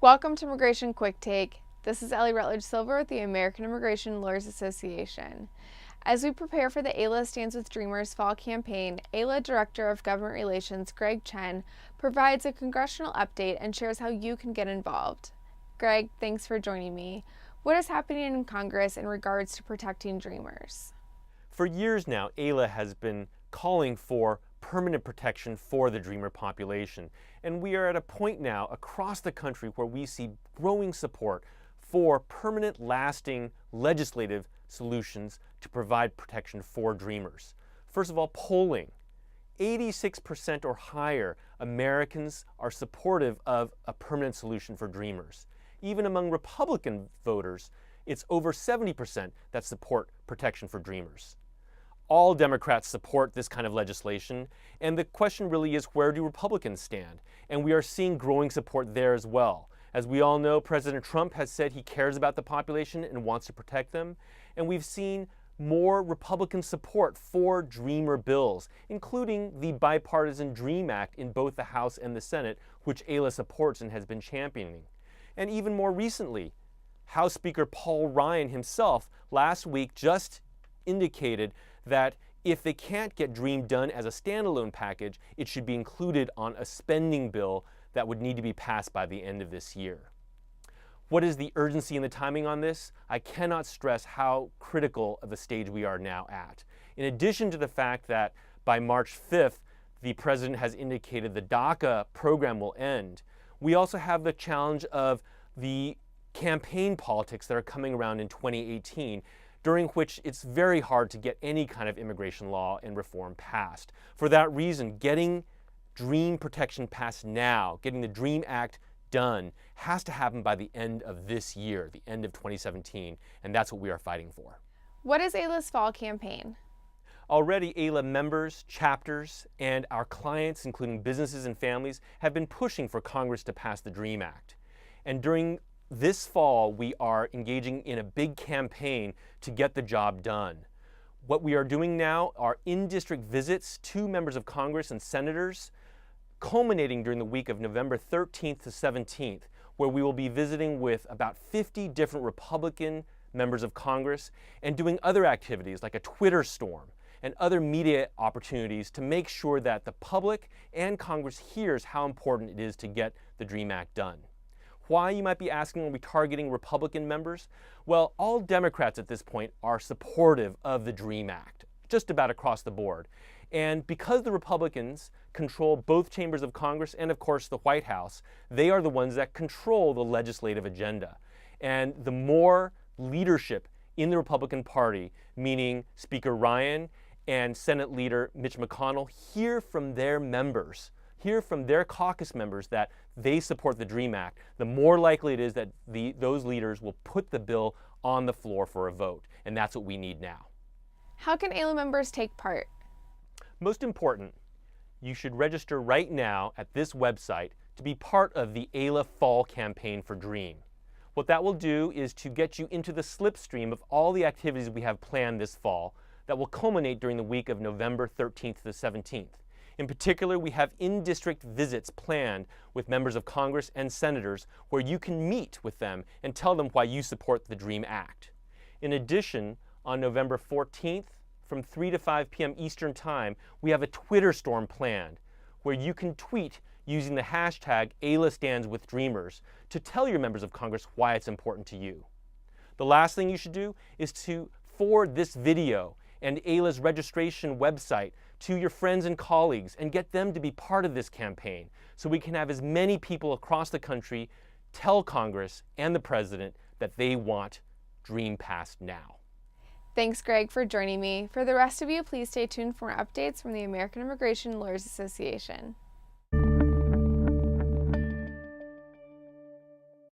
Welcome to Immigration Quicktake. This is Ellie Rutledge Silver with the American Immigration Lawyers Association. As we prepare for the AILA Stands with Dreamers fall campaign, AILA Director of Government Relations Greg Chen provides a congressional update and shares how you can get involved. Greg, thanks for joining me. What is happening in Congress in regards to protecting Dreamers? For years now, AILA has been calling for permanent protection for the Dreamer population. And we are at a point now across the country where we see growing support for permanent, lasting legislative solutions to provide protection for Dreamers. First of all, polling. 86% or higher Americans are supportive of a permanent solution for Dreamers. Even among Republican voters, it's over 70% that support protection for Dreamers. All Democrats support this kind of legislation, and the question really is, where do Republicans stand? And we are seeing growing support there as well. As we all know, President Trump has said he cares about the population and wants to protect them, and we've seen more Republican support for Dreamer bills, including the bipartisan DREAM Act in both the House and the Senate, which AILA supports and has been championing. And even more recently, House Speaker Paul Ryan himself last week just indicated that if they can't get DREAM done as a standalone package, it should be included on a spending bill that would need to be passed by the end of this year. What is the urgency and the timing on this? I cannot stress how critical of a stage we are now at. In addition to the fact that by March 5th, the President has indicated the DACA program will end, we also have the challenge of the campaign politics that are coming around in 2018, during which it's very hard to get any kind of immigration law and reform passed. For that reason, getting DREAM protection passed now, getting the DREAM Act done, has to happen by the end of this year, the end of 2017, and that's what we are fighting for. What is AILA's fall campaign? Already, AILA members, chapters, and our clients, including businesses and families, have been pushing for Congress to pass the DREAM Act. And during this fall, we are engaging in a big campaign to get the job done. What we are doing now are in-district visits to members of Congress and senators, culminating during the week of November 13th to 17th, where we will be visiting with about 50 different Republican members of Congress and doing other activities like a Twitter storm and other media opportunities to make sure that the public and Congress hears how important it is to get the DREAM Act done. Why, you might be asking, are we targeting Republican members? Well, all Democrats at this point are supportive of the DREAM Act, just about across the board. And because the Republicans control both chambers of Congress and, of course, the White House, they are the ones that control the legislative agenda. And the more leadership in the Republican Party, meaning Speaker Ryan and Senate Leader Mitch McConnell, hear from their members, hear from their caucus members that they support the DREAM Act, the more likely it is that those leaders will put the bill on the floor for a vote. And that's what we need now. How can AILA members take part? Most important, you should register right now at this website to be part of the AILA Fall Campaign for DREAM. What that will do is to get you into the slipstream of all the activities we have planned this fall that will culminate during the week of November 13th to the 17th. In particular, we have in-district visits planned with members of Congress and senators where you can meet with them and tell them why you support the DREAM Act. In addition, on November 14th, from 3 to 5 p.m. Eastern Time, we have a Twitter storm planned where you can tweet using the hashtag AILA Stands with Dreamers to tell your members of Congress why it's important to you. The last thing you should do is to forward this video and AILA's registration website to your friends and colleagues and get them to be part of this campaign so we can have as many people across the country tell Congress and the President that they want DREAM passed now. Thanks, Greg, for joining me. For the rest of you, please stay tuned for more updates from the American Immigration Lawyers Association.